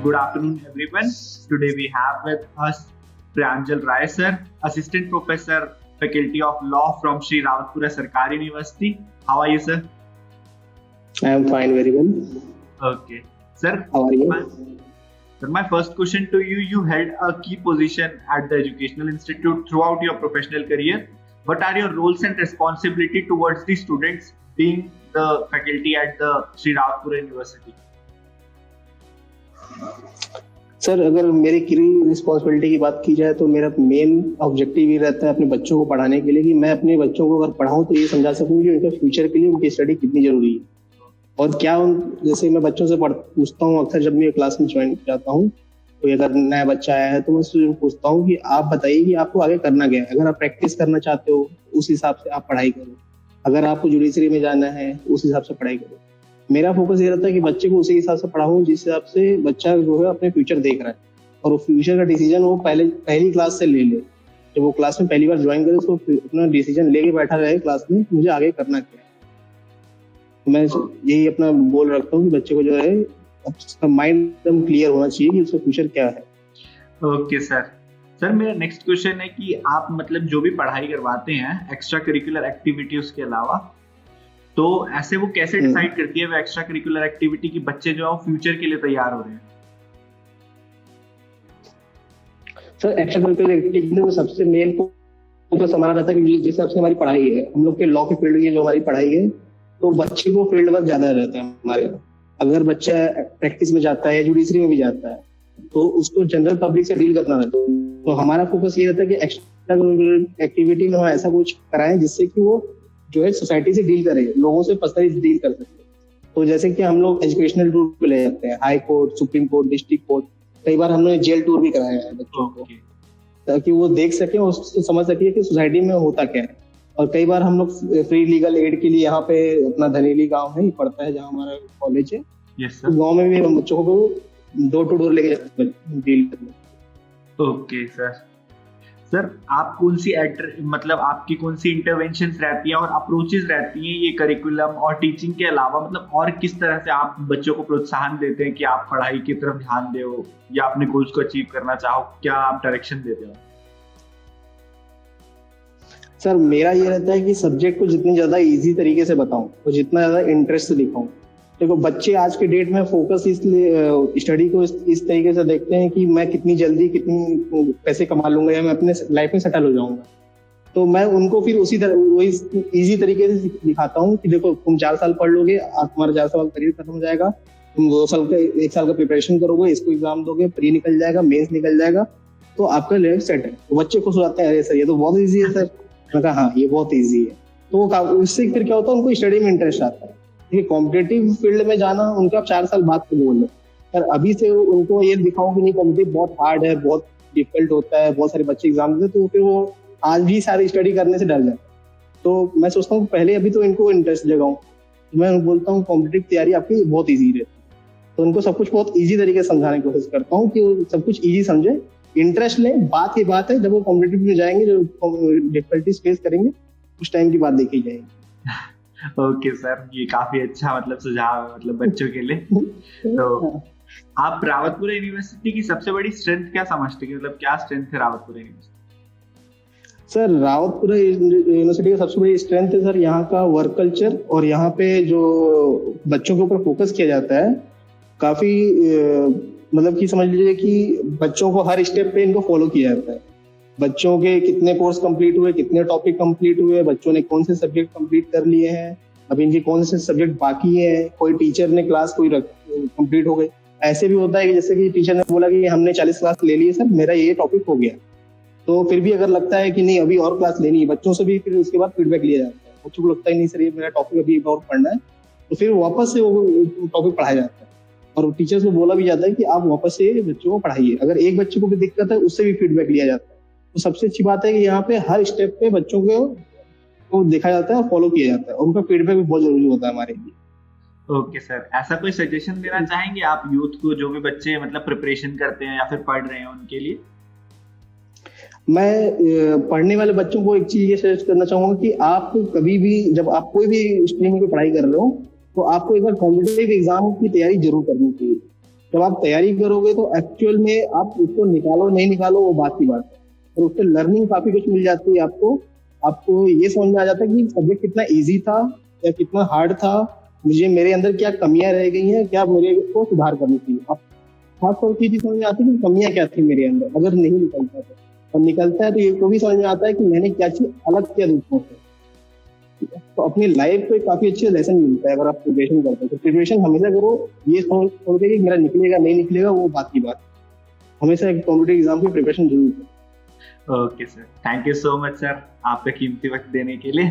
Good afternoon, everyone. Today we have with us Priyanjal Rai sir, Assistant Professor, Faculty of Law from Sri Rawatpura Sarkari University. How are you, sir? I am fine, very well. Okay. Sir, how are you? My first question to you, you held a key position at the Educational Institute throughout your professional career. What are your roles and responsibility towards the students being the faculty at the Sri Rawatpura University? Sir, अगर मेरी career responsibility की बात की जाए तो मेरा main objective ये रहता है अपने बच्चों को पढ़ाने के लिए कि मैं अपने बच्चों को अगर पढ़ाऊं तो ये समझा सकूं कि उनके फ्यूचर के लिए उनकी स्टडी कितनी जरूरी है और क्या जैसे मैं बच्चों से पूछता हूँ अक्सर जब मैं क्लास में ज्वाइन जाता हूँ तो अगर नया बच्चा आया है तो मैं उससे पूछता हूँ कि आप बताइए कि आपको आगे करना क्या है। अगर आप प्रैक्टिस करना चाहते हो उस हिसाब से आप पढ़ाई करो, अगर आपको जुडिशरी में जाना है उस हिसाब से पढ़ाई करो। मेरा फोकस ये रहता है कि बच्चे को उसी हिसाब से पढ़ाऊं जिस हिसाब से बच्चा जो है अपने फ्यूचर देख रहा है और वो फ्यूचर का डिसीजन वो पहली क्लास से ले ले। जब वो क्लास में पहली बार ज्वाइन करे तो अपना डिसीजन लेके बैठा रहे क्लास में मुझे आगे करना क्या है। मैं यही अपना गोल रखता हूँ कि बच्चे को जो है उसका माइंड एकदम क्लियर होना चाहिए कि उसका फ्यूचर क्या है। ओके सर, मेरा नेक्स्ट क्वेश्चन है कि आप मतलब जो भी पढ़ाई करवाते हैं एक्स्ट्रा करिकुलर एक्टिविटी उसके अलावा, तो ऐसे वो कैसे डिसाइड करती है वो एक्स्ट्रा करिकुलर एक्टिविटी की बच्चे जो है फ्यूचर के लिए तैयार हो रहे हैं? सर, एक्स्ट्रा करिकुलर एक्टिविटी में सबसे मेन फोकस हमारा रहता है कि जिस हिसाब से हमारी पढ़ाई है, हम लोग के लॉ के फील्ड की जो हमारी पढ़ाई है तो बच्चे को फील्ड वर्क ज्यादा रहता है हमारे। अगर बच्चा प्रैक्टिस में जाता है, जुडिशरी में भी जाता है तो उसको जनरल पब्लिक से डील करना रहता है। तो हमारा फोकस ये रहता है कि एक्स्ट्रा करिकुलर एक्टिविटी में हम ऐसा कुछ कराएं जिससे कि वो जो है सोसाइटी से डील करे, लोगों से पर्सनली डील कर सके। तो जैसे कि हम लोग एजुकेशनल टूर पे ले जाते हैं, high court, supreme court, district court, कई बार हमने जेल टूर भी कराया है बच्चों को ताकि वो देख सके और उसको समझ सके कि सोसाइटी में होता क्या है। और कई बार हम लोग फ्री लीगल एड के लिए यहाँ पे अपना धनेली गांव है, पड़ता है जहाँ हमारा कॉलेज है, उस गाँव में भी हम बच्चों को डोर टू डोर लेके जाते हैं डील करने। ओके सर, आप कौन सी मतलब आपकी कौन सी इंटरवेंशंस रहती हैं और अप्रोचेस रहती हैं ये करिकुलम और टीचिंग के अलावा, मतलब और किस तरह से आप बच्चों को प्रोत्साहन देते हैं कि आप पढ़ाई की तरफ ध्यान दो या अपने गोल्स को अचीव करना चाहो, क्या आप डायरेक्शन देते हो? सर, मेरा ये रहता है कि सब्जेक्ट को जितनी ज्यादा इजी तरीके से बताऊं और जितना ज्यादा इंटरेस्ट से दिखाऊं। देखो, बच्चे आज के डेट में फोकस इसलिए स्टडी को इस तरीके से देखते हैं कि मैं कितनी जल्दी कितनी पैसे कमा लूंगा या मैं अपने लाइफ में सेटल हो जाऊंगा। तो मैं उनको फिर वही इजी तरीके से दिखाता हूँ कि देखो, तुम 4 साल पढ़ लोगे, तुम्हारा 4 साल करियर खत्म हो जाएगा, तुम 1 साल का प्रिपरेशन करोगे, इसको एग्जाम दोगे, प्री निकल जाएगा, मेंस निकल जाएगा, तो आपका लाइफ सेट है। तो बच्चे खुश हो जाते हैं, अरे सर ये तो बहुत ईजी है सर। मैं कहा हाँ, ये बहुत ईजी है। तो इससे फिर क्या होता है, उनको स्टडी में इंटरेस्ट आता है। कॉम्पिटिटिव फील्ड में जाना उनका 4 साल बाद को गोल है, पर अभी से उनको ये दिखाऊं कि नहीं, कॉम्पिटिटिव बहुत हार्ड है, बहुत डिफिकल्ट होता है, बहुत सारे बच्चे एग्जाम देते, तो फिर वो आज भी सारी स्टडी करने से डर जाते। तो मैं सोचता हूँ पहले अभी तो इनको इंटरेस्ट जगाऊं। मैं बोलता हूँ कॉम्पिटिटिव तैयारी आपकी बहुत ईजी रहती है, तो उनको सब कुछ बहुत ईजी तरीके से समझाने की कोशिश करता हूँ कि वो सब कुछ ईजी समझे, इंटरेस्ट ले। बात की बात है, जब वो कॉम्पिटिटिव में जाएंगे, जो डिफिकल्टीज फेस करेंगे, उस टाइम की बात देखी जाएगी। ओके सर, ये काफी अच्छा मतलब सुझाव है मतलब बच्चों के लिए। तो आप रावतपुरा यूनिवर्सिटी की सबसे बड़ी स्ट्रेंथ क्या समझते हैं, मतलब क्या स्ट्रेंथ है Rawatpura university? Sir, Rawatpura university का सबसे बड़ी स्ट्रेंथ है सर यहाँ का वर्क कल्चर, और यहाँ पे जो बच्चों के ऊपर फोकस किया जाता है काफी, मतलब कि समझ लीजिए कि बच्चों को हर स्टेप पे इनको फॉलो किया जाता है। बच्चों के कितने कोर्स कंप्लीट हुए, कितने टॉपिक कंप्लीट हुए, बच्चों ने कौन से सब्जेक्ट कंप्लीट कर लिए हैं, अभी इनके कौन से सब्जेक्ट बाकी है, कोई टीचर ने क्लास कोई कंप्लीट हो गई। ऐसे भी होता है कि जैसे कि टीचर ने बोला कि हमने 40 क्लास ले ली है सर, मेरा ये टॉपिक हो गया, तो फिर भी अगर लगता है कि नहीं अभी और क्लास लेनी है, बच्चों से भी फिर उसके बाद फीडबैक लिया जाता है। बच्चों को लगता है नहीं सर ये मेरा टॉपिक अभी और पढ़ना है, तो फिर वापस से वो टॉपिक पढ़ाया जाता है और टीचर्स को बोला भी जाता है कि आप वापस से बच्चों को पढ़ाइए। अगर एक बच्चे को भी दिक्कत है उससे भी फीडबैक लिया जाता है। तो सबसे अच्छी बात है कि यहाँ पे हर स्टेप पे बच्चों को देखा जाता है और फॉलो किया जाता है, उनका फीडबैक भी बहुत जरूरी होता है हमारे लिए। ओके सर, ऐसा कोई सजेशन देना चाहेंगे आप यूथ को, जो भी बच्चे मतलब प्रिपरेशन करते हैं या फिर पढ़ रहे हैं उनके लिए? मैं पढ़ने वाले बच्चों को एक चीज ये सजेस्ट करना चाहूंगा कि आप कभी भी जब आप कोई भी स्ट्रीम की पढ़ाई कर रहे हो तो आपको एक बार कॉम्पिटिटिव एग्जाम की तैयारी जरूर करनी चाहिए। जब आप तैयारी करोगे तो एक्चुअल में आप उसको निकालो नहीं निकालो वो बात की बात है, और उससे लर्निंग काफी कुछ मिल जाती है आपको। आपको ये समझ में आ जाता है कि सब्जेक्ट कितना इजी था या कितना हार्ड था, मुझे मेरे अंदर क्या कमियां रह गई हैं, क्या मेरे को सुधार करनी चाहिए। अब खास तौर की चीज समझ में आती है कि कमियां क्या थी मेरे अंदर, अगर नहीं निकलता तो। और निकलता है तो ये को भी समझ में आता है कि मैंने क्या चीज अलग किया दूसरों से। तो अपनी लाइफ को एक काफी अच्छे लेसन मिलता है अगर आप प्रिपरेशन करते हो। तो प्रिपरेशन हमेशा करो, ये सोच के कि मेरा निकलेगा नहीं निकलेगा वो बात की बात, हमेशा एक कॉम्पिटेटिव एग्जाम की प्रिपरेशन जरूर करो। Okay sir, thank you so much sir आपका कीमती वक्त देने के लिए।